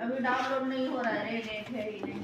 अभी डाउनलोड नहीं हो रहा है, नेट है ही नहीं।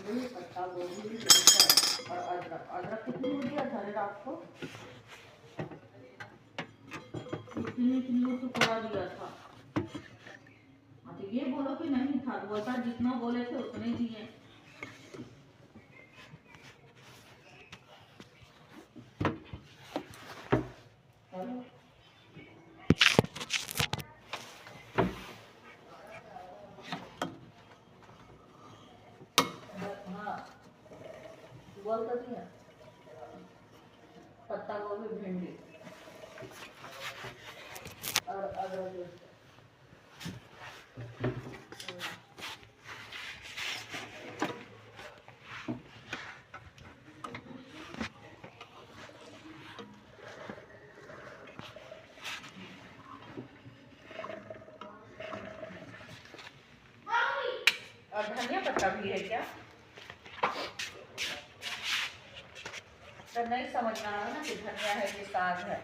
नहीं, पत्ता गोभी और अदरक। अदरक कितनी हो दिया था रात को? इतनी टुकड़ा दिया था। हाँ तो ये बोलो कि नहीं था, वो था जितना बोले थे उतने दिए। बोल तो दिया पत्ता गोभी, भिंडी और अदरक। और धनिया पत्ता भी है क्या? तो नहीं समझ में आ रहा ना कि धनिया है कि साग है।